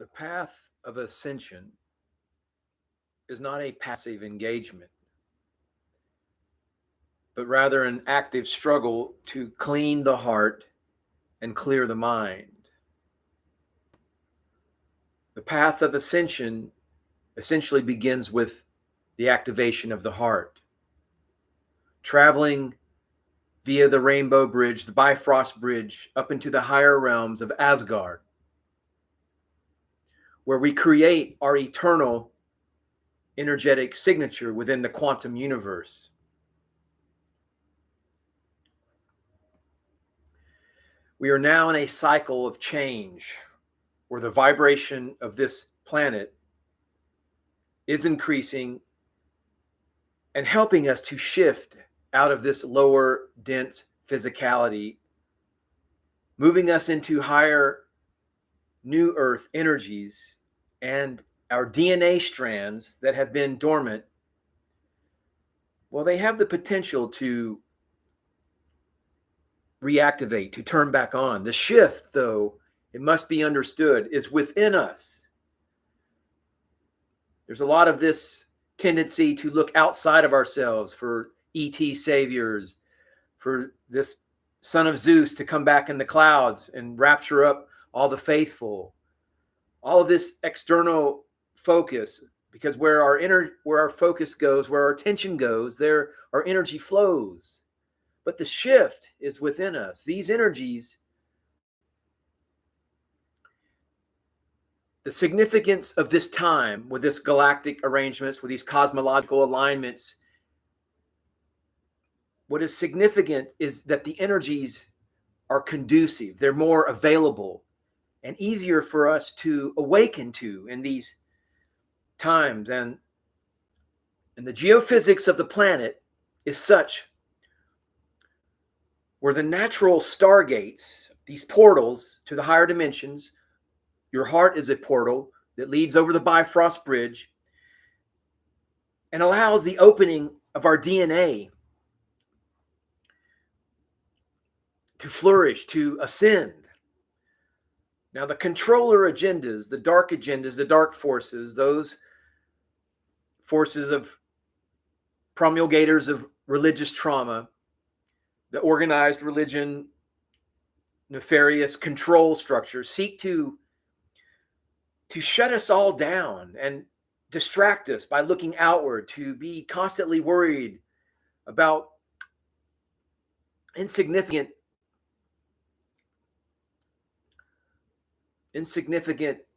The path of ascension is not a passive engagement, but rather an active struggle to clean the heart and clear the mind. The path of ascension essentially begins with the activation of the heart, traveling via the Rainbow Bridge, the Bifrost Bridge, up into the higher realms of Asgard, where we create our eternal energetic signature within the quantum universe. We are now in a cycle of change where the vibration of this planet is increasing and helping us to shift out of this lower, dense physicality, moving us into higher new earth energies, and our DNA strands that have been dormant, well, they have the potential to reactivate, to turn back on. The shift, though, it must be understood, is within us. There's a lot of this tendency to look outside of ourselves for ET saviors, for this son of Zeus to come back in the clouds and rapture up all the faithful. All of this external focus, because where our focus goes, where our attention goes, there our energy flows. But the shift is within us. These energies, the significance of this time with this galactic arrangements, with these cosmological alignments, what is significant is that the energies are conducive. They're more available and easier for us to awaken to in these times. And the geophysics of the planet is such where the natural stargates, these portals to the higher dimensions, your heart is a portal that leads over the Bifrost Bridge and allows the opening of our DNA to flourish, to ascend. Now, the controller agendas, the dark forces, those forces of promulgators of religious trauma, the organized religion, nefarious control structures seek to shut us all down and distract us by looking outward, to be constantly worried about insignificant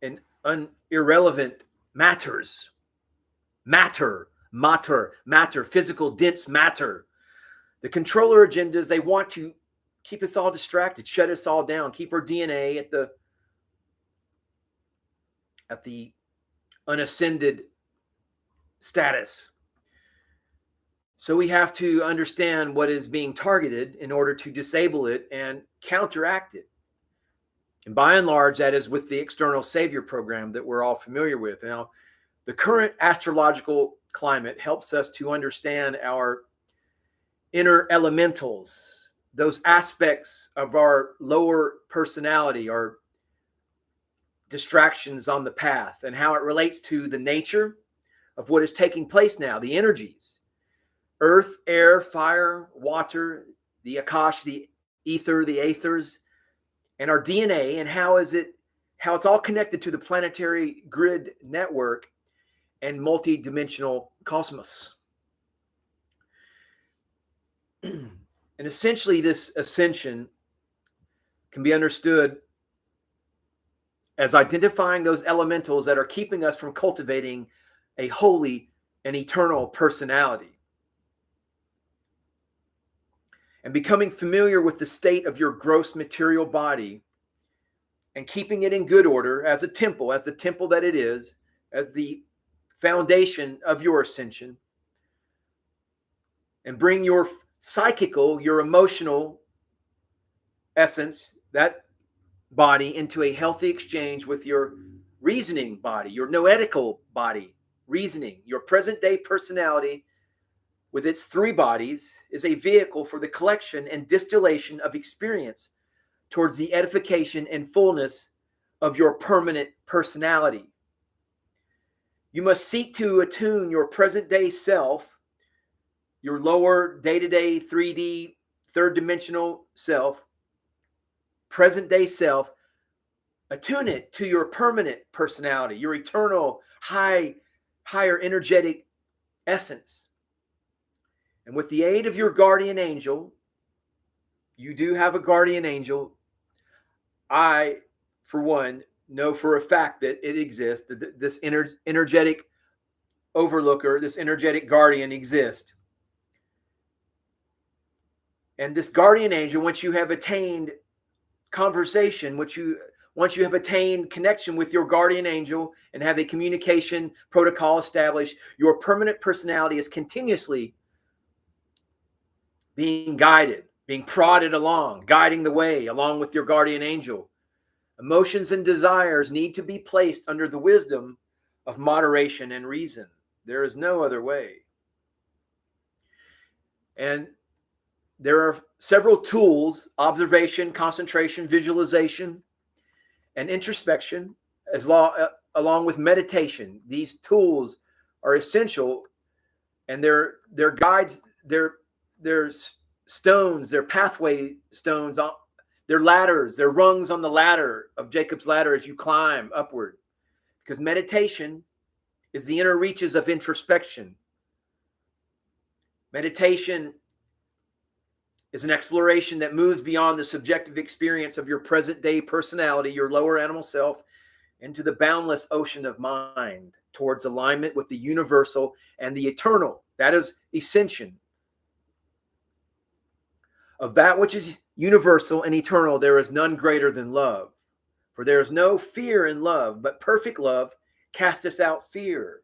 and irrelevant matters. Matter, physical, dense matter. The controller agendas, they want to keep us all distracted, shut us all down, keep our DNA at the unascended status. So we have to understand what is being targeted in order to disable it and counteract it. And by and large, that is with the external savior program that we're all familiar with. Now, the current astrological climate helps us to understand our inner elementals, those aspects of our lower personality, our distractions on the path, and how it relates to the nature of what is taking place now, the energies, earth, air, fire, water, the Akash, the ether, the aethers, and our DNA, and how it's all connected to the planetary grid network and multidimensional cosmos. And essentially, this ascension can be understood as identifying those elementals that are keeping us from cultivating a holy and eternal personality, and becoming familiar with the state of your gross material body and keeping it in good order as a temple, as the temple that it is, as the foundation of your ascension, and bring your psychical, your emotional essence, that body, into a healthy exchange with your reasoning body, your noetical body, reasoning. Your present day personality with its three bodies is a vehicle for the collection and distillation of experience towards the edification and fullness of your permanent personality. You must seek to attune your present day self, your lower day-to-day 3D, third dimensional self, present day self, attune it to your permanent personality, your eternal higher energetic essence. And with the aid of your guardian angel, you do have a guardian angel. I, for one, know for a fact that it exists, that this energetic overlooker, this energetic guardian exists. And this guardian angel, once you have attained conversation, once you have attained connection with your guardian angel and have a communication protocol established, your permanent personality is continuously being guided, being prodded along, guiding the way along with your guardian angel. Emotions and desires need to be placed under the wisdom of moderation and reason. There is no other way. And there are several tools: observation, concentration, visualization, and introspection, along with meditation. These tools are essential, and they're guides, they're stones, they're pathway stones, they're ladders, they're rungs on the ladder of Jacob's ladder as you climb upward. Because meditation is the inner reaches of introspection. Meditation is an exploration that moves beyond the subjective experience of your present day personality, your lower animal self, into the boundless ocean of mind towards alignment with the universal and the eternal. That is Ascension. Of that which is universal and eternal, there is none greater than love. For there is no fear in love, but perfect love casteth out fear.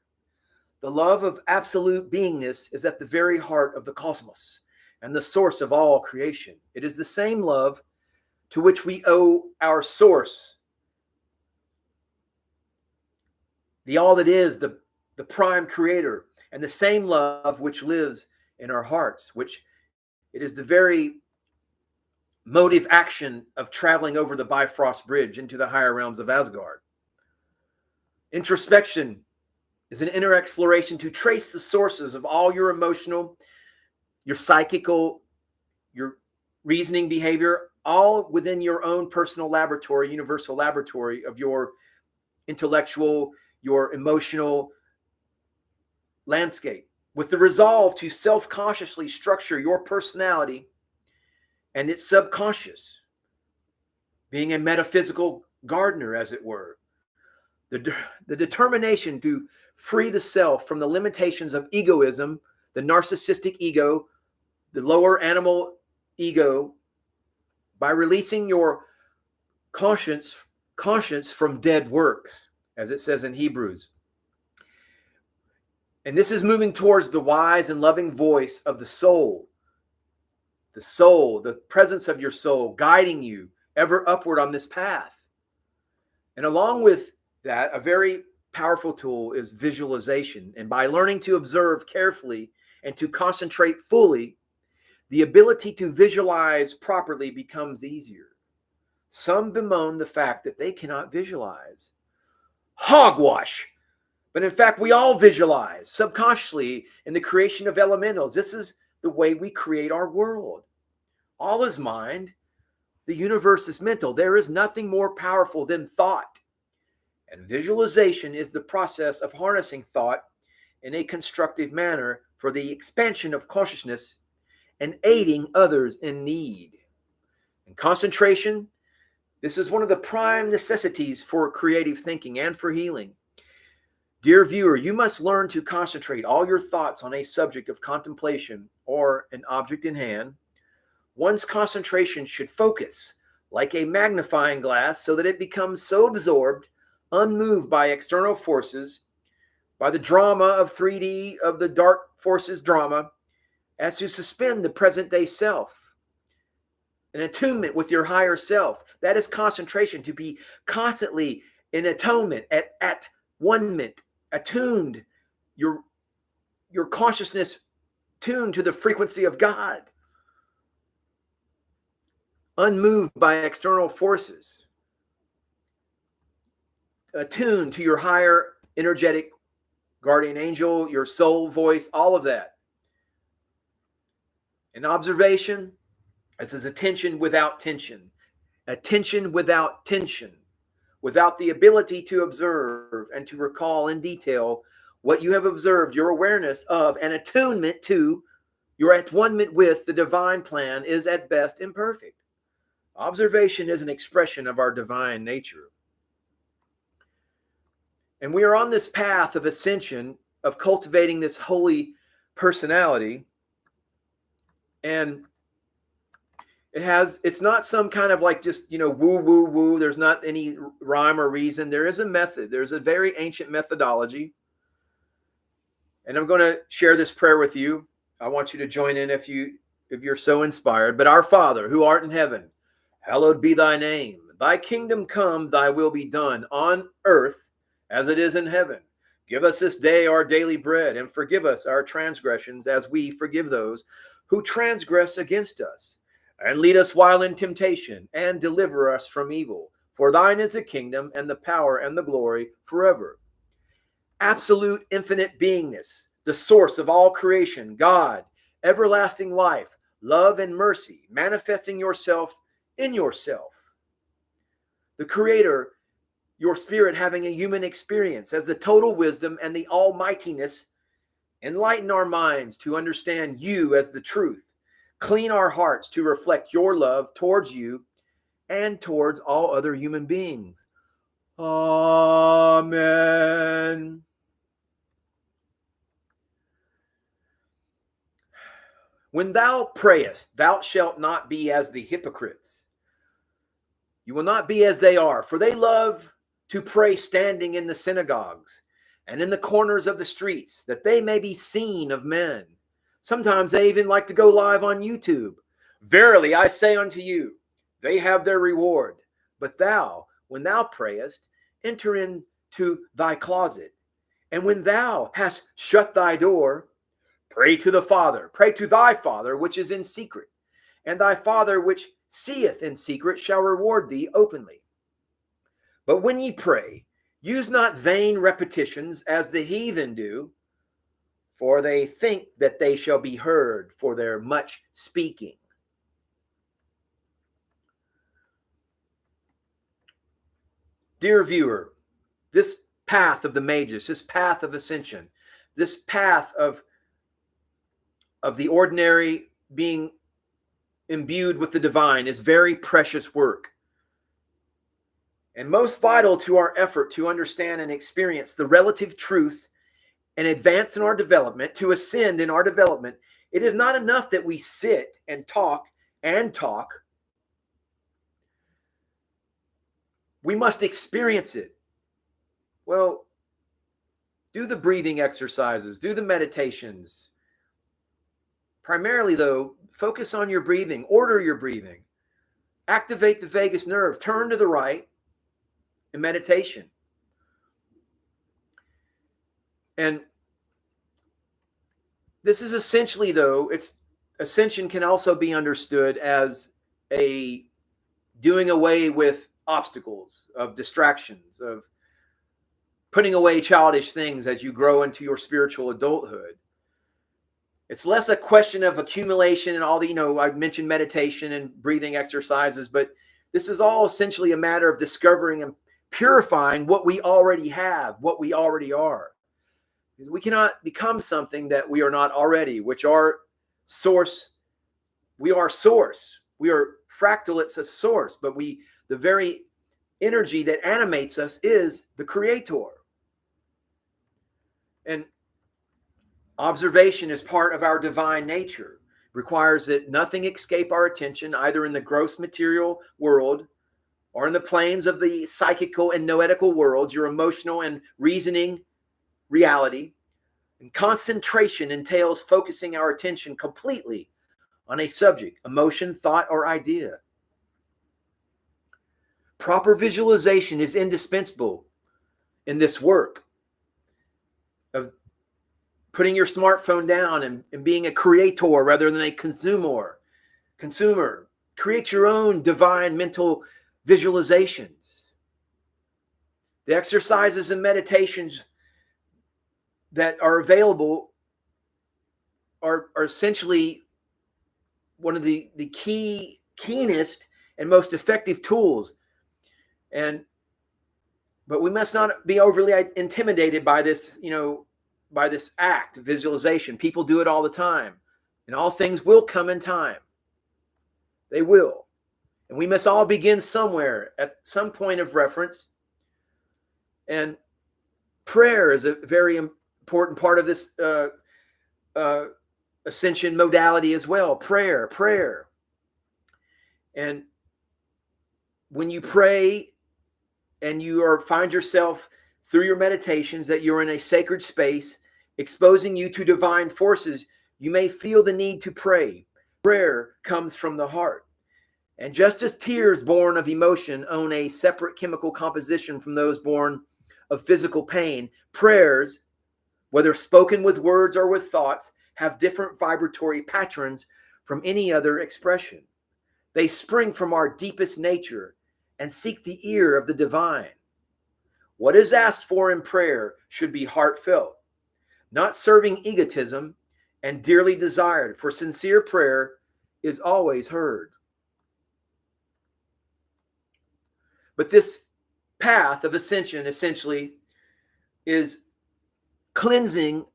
The love of absolute beingness is at the very heart of the cosmos and the source of all creation. It is the same love to which we owe our source, the all that is, the prime creator, and the same love which lives in our hearts, which it is the very motive action of traveling over the Bifrost bridge into the higher realms of Asgard. Introspection is an inner exploration to trace the sources of all your emotional, your psychical, your reasoning behavior, all within your own personal laboratory, universal laboratory of your intellectual, your emotional landscape, with the resolve to self-consciously structure your personality and its subconscious, being a metaphysical gardener, as it were. The determination to free the self from the limitations of egoism, the narcissistic ego, the lower animal ego, by releasing your conscience from dead works, as it says in Hebrews. And this is moving towards the wise and loving voice of the soul, the presence of your soul, guiding you ever upward on this path. And along with that, a very powerful tool is visualization. And by learning to observe carefully and to concentrate fully, the ability to visualize properly becomes easier. Some bemoan the fact that they cannot visualize. Hogwash! But in fact, we all visualize subconsciously in the creation of elementals. This is the way we create our world. All is mind. The universe is mental. There is nothing more powerful than thought. And visualization is the process of harnessing thought in a constructive manner for the expansion of consciousness and aiding others in need. And concentration, this is one of the prime necessities for creative thinking and for healing. Dear viewer, you must learn to concentrate all your thoughts on a subject of contemplation or an object in hand. One's concentration should focus like a magnifying glass so that it becomes so absorbed, unmoved by external forces, by the drama of 3D, of the dark forces drama, as to suspend the present day self. An attunement with your higher self. That is concentration, to be constantly in atonement, at one-ment, attuned, your consciousness tuned to the frequency of God, unmoved by external forces. attune to your higher energetic guardian angel, your soul voice, all of that. And observation, it says attention without tension. Attention without tension. Without the ability to observe and to recall in detail what you have observed, your awareness of and attunement to, your at-one-ment with the divine plan is at best imperfect. Observation is an expression of our divine nature. And we are on this path of ascension, of cultivating this holy personality. And it's not some kind of like just, woo, woo, woo. There's not any rhyme or reason. There is a method. There's a very ancient methodology. And I'm going to share this prayer with you. I want you to join in if you're so inspired. But our Father, who art in heaven, hallowed be thy name. Thy kingdom come, thy will be done on earth as it is in heaven. Give us this day our daily bread, and forgive us our transgressions as we forgive those who transgress against us. And lead us while in temptation, and deliver us from evil. For thine is the kingdom, and the power, and the glory forever. Absolute infinite beingness, the source of all creation, God, everlasting life, love and mercy, manifesting yourself in yourself. The Creator, your spirit having a human experience as the total wisdom and the almightiness, enlighten our minds to understand you as the truth. Clean our hearts to reflect your love towards you and towards all other human beings. Amen. When thou prayest, thou shalt not be as the hypocrites. You will not be as they are, for they love to pray standing in the synagogues and in the corners of the streets, that they may be seen of men. Sometimes they even like to go live on YouTube. Verily, I say unto you, they have their reward. But thou, when thou prayest, enter into thy closet. And when thou hast shut thy door, pray to the Father. Pray to thy Father, which is in secret. And thy Father, which seeth in secret, shall reward thee openly. But when ye pray, use not vain repetitions as the heathen do, for they think that they shall be heard for their much speaking. Dear viewer, this path of the mages, this path of ascension, this path of the ordinary being imbued with the divine is very precious work. And most vital to our effort to understand and experience the relative truths and advance in our development, to ascend in our development. It is not enough that we sit and talk and talk. We must experience it. Well, do the breathing exercises, do the meditations. Primarily, though, focus on your breathing, order your breathing, activate the vagus nerve, turn to the right in meditation. And this is essentially, though, ascension can also be understood as a doing away with obstacles, of distractions, of putting away childish things as you grow into your spiritual adulthood. It's less a question of accumulation and all the, I mentioned meditation and breathing exercises, but this is all essentially a matter of discovering and purifying what we already have, what we already are. We cannot become something that we are not already, which are source. We are source. We are fractal. It's a source, but the very energy that animates us is the Creator. And observation is part of our divine nature. Requires that nothing escape our attention, either in the gross material world or in the planes of the psychical and noetical worlds, your emotional and reasoning reality. And concentration entails focusing our attention completely on a subject, emotion, thought, or idea. Proper visualization is indispensable in this work of putting your smartphone down and being a creator rather than a consumer. Create your own divine mental visualizations. The exercises and meditations that are available are essentially one of the keenest and most effective tools. But we must not be overly intimidated by this, by this act of visualization. People do it all the time, and all things will come in time. They will. And we must all begin somewhere at some point of reference. And prayer is a very important part of this ascension modality as well. Prayer. And when you pray and you find yourself through your meditations that you're in a sacred space, exposing you to divine forces, you may feel the need to pray. Prayer comes from the heart. And just as tears born of emotion own a separate chemical composition from those born of physical pain, prayers, whether spoken with words or with thoughts, have different vibratory patterns from any other expression. They spring from our deepest nature and seek the ear of the divine. What is asked for in prayer should be heartfelt, not serving egotism, and dearly desired, for sincere prayer is always heard. But this path of ascension essentially is cleansing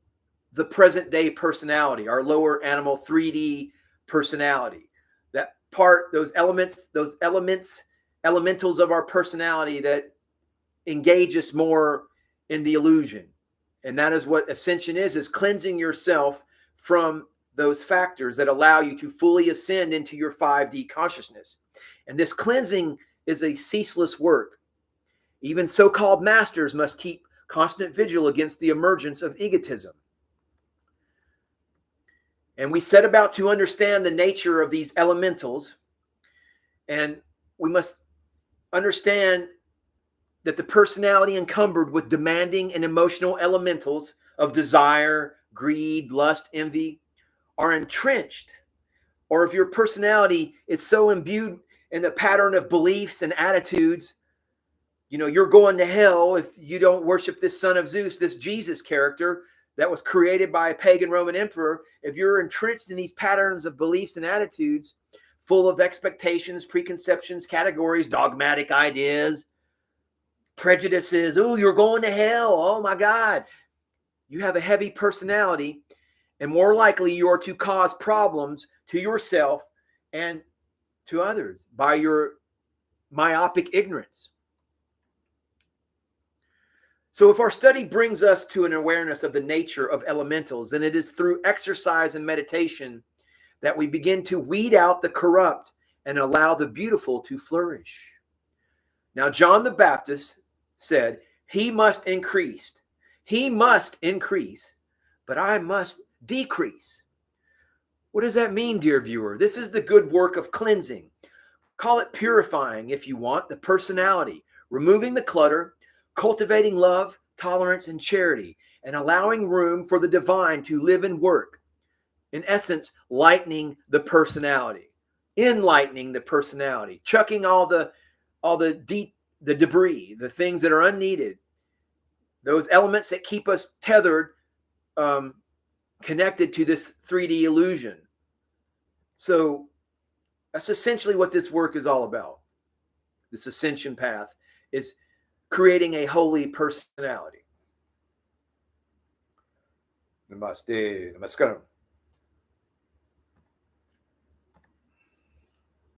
the present day personality, our lower animal 3D personality. That part, those elementals of our personality that engage us more in the illusion. And that is what ascension is cleansing yourself from those factors that allow you to fully ascend into your 5D consciousness. And this cleansing is a ceaseless work. Even so-called masters must keep constant vigil against the emergence of egotism. And we set about to understand the nature of these elementals, and we must understand that the personality encumbered with demanding and emotional elementals of desire, greed, lust, envy are entrenched. Or if your personality is so imbued in the pattern of beliefs and attitudes, you're going to hell if you don't worship this son of Zeus, this Jesus character that was created by a pagan Roman emperor. If you're entrenched in these patterns of beliefs and attitudes full of expectations, preconceptions, categories, dogmatic ideas, prejudices, oh, you're going to hell, oh my God, you have a heavy personality, and more likely you are to cause problems to yourself and to others by your myopic ignorance. So if our study brings us to an awareness of the nature of elementals, then it is through exercise and meditation that we begin to weed out the corrupt and allow the beautiful to flourish. Now, John the Baptist said, he must increase, but I must decrease. What does that mean, dear viewer? This is the good work of cleansing. Call it purifying, if you want, the personality, removing the clutter, cultivating love, tolerance, and charity, and allowing room for the divine to live and work. In essence, lightening the personality, enlightening the personality, chucking all the debris, the things that are unneeded, those elements that keep us tethered, connected to this 3D illusion. So that's essentially what this work is all about. This ascension path is creating a holy personality. Namaste. Namaskaram.